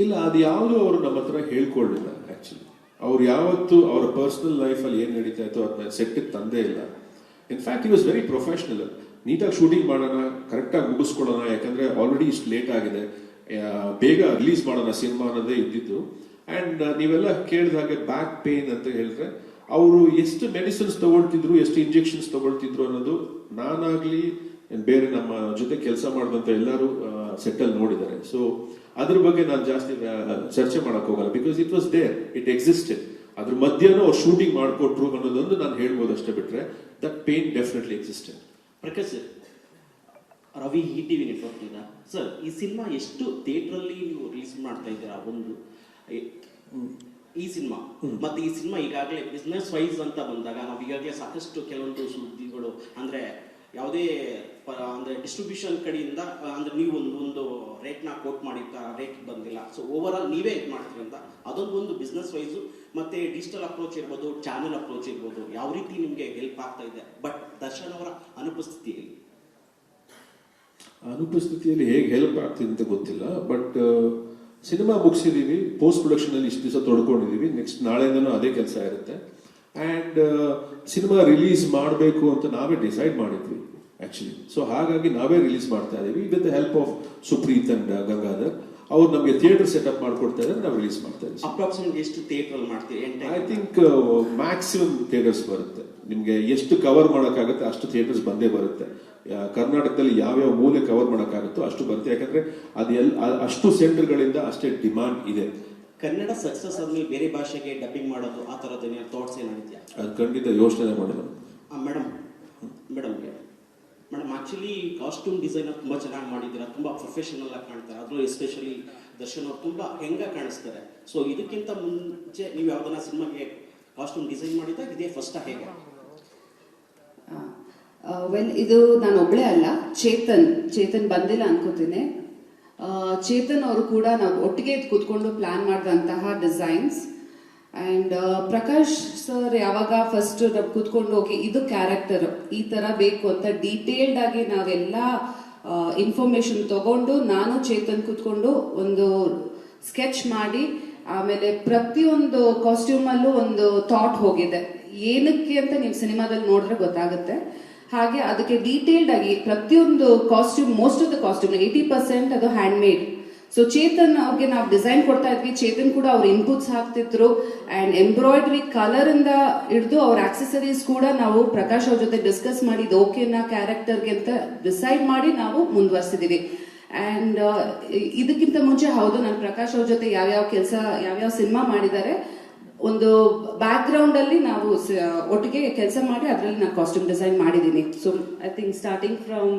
ಇಲ್ಲ, ಅದು ಯಾವುದು ಅವರು ನಮ್ಮ ಹತ್ರ ಹೇಳ್ಕೊಳ್ಳಿಲ್ಲ. ಆಕ್ಚುಲಿ ಅವ್ರು ಯಾವತ್ತು ಅವರ ಪರ್ಸನಲ್ ಲೈಫಲ್ಲಿ ಏನ್ ನಡೀತಾ ಇತ್ತು ಅದನ್ನ ಸೆಟ್ಟಿಗೆ ತಂದೇ ಇಲ್ಲ. ಇನ್ಫ್ಯಾಕ್ಟ್ ಈ ವಾಸ್ ವೆರಿ ಪ್ರೊಫೆಷನಲ್. ನೀಟಾಗಿ ಶೂಟಿಂಗ್ ಮಾಡೋಣ, ಕರೆಕ್ಟಾಗಿ ಮುಗಿಸ್ಕೊಳ್ಳೋಣ, ಯಾಕಂದ್ರೆ ಆಲ್ರೆಡಿ ಇಷ್ಟು ಲೇಟ್ ಆಗಿದೆ, ಬೇಗ ರಿಲೀಸ್ ಮಾಡೋಣ ಸಿನಿಮಾ ಅನ್ನೋದೇ ಇದ್ದಿದ್ದು. ಅಂಡ್ ನೀವೆಲ್ಲ ಕೇಳಿದ ಹಾಗೆ ಬ್ಯಾಕ್ ಪೇನ್ ಅಂತ ಹೇಳಿದ್ರೆ ಅವರು ಎಷ್ಟು ಮೆಡಿಸಿನ್ಸ್ ತಗೊಳ್ತಿದ್ರು, ಎಷ್ಟು ಇಂಜೆಕ್ಷನ್ಸ್ ತಗೊಳ್ತಿದ್ರು ಅನ್ನೋದು ನಾನಾಗ್ಲಿ ಬೇರೆ ನಮ್ಮ ಜೊತೆ ಕೆಲಸ ಮಾಡಿದಂತ ಎಲ್ಲರೂ ಸೆಟ್ಟಲ್ ನೋಡಿದ್ದಾರೆ. ಸೊ ಅದ್ರ ಬಗ್ಗೆ ನಾನು ಜಾಸ್ತಿ ಚರ್ಚೆ ಮಾಡಕ್ ಹೋಗಲ್ಲ, because it was there, it existed. ಅದ್ರ ಮಧ್ಯಾಹ್ನ ಅವ್ರು ಶೂಟಿಂಗ್ ಮಾಡಿಕೊಟ್ರು ಅನ್ನೋದೊಂದು ನಾನು ಹೇಳ್ಬೋದು ಅಷ್ಟೇ, ಬಿಟ್ರೆ that pain definitely existed. Prakash sir, Ravi TV network ಇಂದ ಸರ್, ಈ ಸಿನಿಮಾ ಎಷ್ಟು ಥಿಯೇಟರ್ ಅಲ್ಲಿ ನೀವು ರಿಲೀಸ್ ಮಾಡ್ತಾ ಇದ್ದೀರಾ? ಒಂದು ಈ ಸಿನಿಮಾ ಮತ್ತೆ ಈ ಸಿನಿಮಾ ಈಗಾಗಲೇ ಬಿಸ್ನೆಸ್ ವೈಸ್ ಅಂತ ಬಂದಾಗ ನಾವು ಈಗಾಗಲೇ ಸಾಕಷ್ಟು ಕೆಲವೊಂದು ಸುದ್ದಿಗಳು ಅಂದ್ರೆ ಯಾವುದೇ ಅಂದ್ರೆ ಡಿಸ್ಟ್ರಿಬ್ಯೂಷನ್ ಕಡೆಯಿಂದ ಅಂದ್ರೆ ನೀವು ಒಂದು ರೇಟ್ನ ಕೋಟ್ ಮಾಡಿರ್ತಾ ರೇಟ್ ಬಂದಿಲ್ಲ, ಸೊ ಓವರ್ ಆಲ್ ನೀವೇ ಇದು ಮಾಡ್ತೀರಿ ಅಂತ ಅದೊಂದು ಬಿಸ್ನೆಸ್ ವೈಸು ಮತ್ತೆ ಡಿಜಿಟಲ್ ಅಪ್ರೋಚ್ ಇರ್ಬೋದು, ಚಾನೆಲ್ ಅಪ್ರೋಚ್ ಇರ್ಬೋದು, ಯಾವ ರೀತಿ ನಿಮಗೆ ಹೆಲ್ಪ್ ಆಗ್ತಾ ಇದೆ? ಬಟ್ ದರ್ಶನ್ ಅವರ ಅನುಪಸ್ಥಿತಿಯಲ್ಲಿ ಹೇಗೆ ಹೆಲ್ಪ್ ಆಗ್ತಿದೆ ಅಂತ ಗೊತ್ತಿಲ್ಲ. ಬಟ್ ಸಿನಿಮಾ ಮುಗಿಸಿದೀವಿ, ಪೋಸ್ಟ್ ಪ್ರೊಡಕ್ಷನ್ ಅಲ್ಲಿ ಇಷ್ಟು ದಿವಸ ತೊಡ್ಕೊಂಡಿದೀವಿ, ನೆಕ್ಸ್ಟ್ ನಾಳೆಯಿಂದನೂ ಅದೇ ಕೆಲಸ ಇರುತ್ತೆ. ಅಂಡ್ ಸಿನಿಮಾ ರಿಲೀಸ್ ಮಾಡಬೇಕು ಅಂತ ನಾವೇ ಡಿಸೈಡ್ ಮಾಡಿದ್ವಿ ಆಕ್ಚುಲಿ. ಸೊ ಹಾಗಾಗಿ ನಾವೇ ರಿಲೀಸ್ ಮಾಡ್ತಾ ಇದೀವಿ with the help of Supreeth and Gangadhar. ಅವ್ರು ನಮಗೆ ಥಿಯೇಟರ್ ಸೆಟಪ್ ಮಾಡ್ಕೊಡ್ತಾ ಇದ್ದಾರೆ, ನಾವು ರಿಲೀಸ್ ಮಾಡ್ತಾ ಇದ್ದೀವಿ. ಅಪ್ರಾಕ್ಸಿಮೇಟ್ ಎಷ್ಟು ಥಿಯೇಟರ್ ಮಾಡ್ತೀವಿ? ಐ ಥಿಂಕ್ ಮ್ಯಾಕ್ಸಿಮಮ್ ಥಿಯೇಟರ್ಸ್ ಬರುತ್ತೆ. ನಿಮ್ಗೆ ಎಷ್ಟು ಕವರ್ ಮಾಡೋಕ್ಕಾಗುತ್ತೆ ಅಷ್ಟು ಥಿಯೇಟರ್ಸ್ ಬಂದೇ ಬರುತ್ತೆ. ಕರ್ನಾಟಕದಲ್ಲಿ ಯಾವ್ಯಾವ ಮೂಲೆ ಕವರ್ ಮಾಡೋಕ್ಕಾಗುತ್ತೋ ಅಷ್ಟು ಬರುತ್ತೆ, ಯಾಕಂದ್ರೆ ಅಷ್ಟು ಸೆಂಟರ್ಗಳಿಂದ ಅಷ್ಟೇ ಡಿಮಾಂಡ್ ಇದೆ. ಕನ್ನಡ ಸಕ್ಸಸ್ ಆದ್ಮೇಲೆ ಬೇರೆ ಭಾಷೆಗೆ ಡಬ್ಬಿಂಗ್ ಮಾಡೋದು ಆ ತರದ ಥಾಟ್ಸ್ ಏನಿದೆಯಾ? ಅದು ಖಂಡಿತ ಯೋಚನೆ ಮಾಡಿಲ್ಲ. ಮೇಡಮ್ ಆಕ್ಚುಲಿ ಕಾಸ್ಟ್ಯೂಮ್ ಡಿಸೈನರ್ ತುಂಬಾ ಚೆನ್ನಾಗಿ ಮಾಡಿದ್ದೀರಾ, ತುಂಬಾ ಪ್ರೊಫೆಷನಲ್ ಆಗಿ ಕಾಣ್ತಾರೆ. ಅದ್ರೂ ಎಸ್ಪೆಷಲಿ ದರ್ಶನ್ ಅವ್ರು ತುಂಬಾ ಹೆಂಗ ಕಾಣಿಸ್ತಾರೆ. ಸೊ ಇದಕ್ಕಿಂತ ಮುಂಚೆ ನೀವು ಯಾವ್ದನ್ನ ಸಿನಿಮಾಗೆ ಕಾಸ್ಟ್ಯೂಮ್ ಡಿಸೈನ್ ಮಾಡಿದಾಗ ಇದೇ ಫಸ್ಟ್ ಹೇಗೆ? ಇದು ನಾನು ಒಬ್ಳೆ ಅಲ್ಲ, ಚೇತನ್ ಬಂದಿಲ್ಲ ಅನ್ಕೋತೀನಿ. ಚೇತನ್ ಅವರು ಕೂಡ ನಾವು ಒಟ್ಟಿಗೆ ಕೂತ್ಕೊಂಡು ಪ್ಲಾನ್ ಮಾಡಿದಂತಹ ಡಿಸೈನ್ಸ್. ಅಂಡ್ ಪ್ರಕಾಶ್ ಸರ್ ಯಾವಾಗ ಫಸ್ಟ್ ಕೂತ್ಕೊಂಡು ಓಕೆ ಇದು ಕ್ಯಾರೆಕ್ಟರ್ ಈ ತರ ಬೇಕು ಅಂತ ಡೀಟೇಲ್ಡ್ ಆಗಿ ನಾವೆಲ್ಲ ಇನ್ಫಾರ್ಮೇಶನ್ ತಗೊಂಡು ನಾನು ಚೇತನ್ ಕೂತ್ಕೊಂಡು ಒಂದು ಸ್ಕೆಚ್ ಮಾಡಿ, ಆಮೇಲೆ ಪ್ರತಿಯೊಂದು ಕಾಸ್ಟ್ಯೂಮ್ ಅಲ್ಲೂ ಒಂದು ಥಾಟ್ ಹೋಗಿದೆ, ಏನಕ್ಕೆ ಅಂತ ನೀವು ಸಿನಿಮಾದಲ್ಲಿ ನೋಡಿದ್ರೆ ಗೊತ್ತಾಗುತ್ತೆ. ಹಾಗೆ ಅದಕ್ಕೆ ಡೀಟೇಲ್ಡ್ ಆಗಿ ಪ್ರತಿಯೊಂದು costume, most of the costume 80% ಅದು ಹ್ಯಾಂಡ್ ಮೇಡ್. ಸೊ ಚೇತನ್ ಅವ್ರಿಗೆ ನಾವು ಡಿಸೈನ್ ಕೊಡ್ತಾ ಇದ್ವಿ, ಚೇತನ್ ಕೂಡ ಅವ್ರ ಇನ್ಪುಟ್ಸ್ ಹಾಕ್ತಿದ್ರು. ಅಂಡ್ ಎಂಬ್ರಾಯ್ಡ್ರಿ ಕಲರ್ ಇಂದ ಹಿಡಿದು ಅವ್ರ ಆಕ್ಸೆಸರೀಸ್ ಕೂಡ ನಾವು ಪ್ರಕಾಶ್ ಅವ್ರ ಜೊತೆ ಡಿಸ್ಕಸ್ ಮಾಡಿ ಇದು ಓಕೆನಾ ಕ್ಯಾರೆಕ್ಟರ್ಗೆ ಅಂತ ಡಿಸೈಡ್ ಮಾಡಿ ನಾವು ಮುಂದುವರ್ಸಿದೀವಿ. ಅಂಡ್ ಇದಕ್ಕಿಂತ ಮುಂಚೆ ಹೌದು, ನಾನು ಪ್ರಕಾಶ್ ಅವ್ರ ಜೊತೆ ಯಾವ್ಯಾವ ಸಿನಿಮಾ ಮಾಡಿದ್ದಾರೆ, ಒಂದು ಬ್ಯಾಕ್ ಗ್ರೌಂಡ್ ಅಲ್ಲಿ ನಾವು ಒಟ್ಟಿಗೆ ಕೆಲಸ ಮಾಡಿ ಅದರಲ್ಲಿ ನಾನು ಕಾಸ್ಟ್ಯೂಮ್ ಡಿಸೈನ್ ಮಾಡಿದ್ದೀನಿ. So I think starting from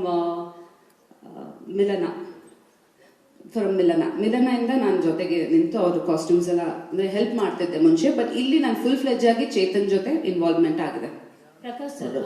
ಮಿಲನ ಇಂದ ನಾನು ಜೊತೆಗೆ ನಿಂತು ಅವ್ರ ಕಾಸ್ಟ್ಯೂಮ್ಸ್ ಎಲ್ಲ ಅಂದ್ರೆ ಹೆಲ್ಪ್ ಮಾಡ್ತಿದ್ದೆ ಮುಂಚೆ. ಬಟ್ ಇಲ್ಲಿ ನಾನು ಫುಲ್ ಫ್ಲೆಜ್ ಆಗಿ ಚೇತನ್ ಜೊತೆ ಇನ್ವಾಲ್ವ್ಮೆಂಟ್ ಆಗಿದೆ. ಪ್ರಕಾಶ್ ಸರ್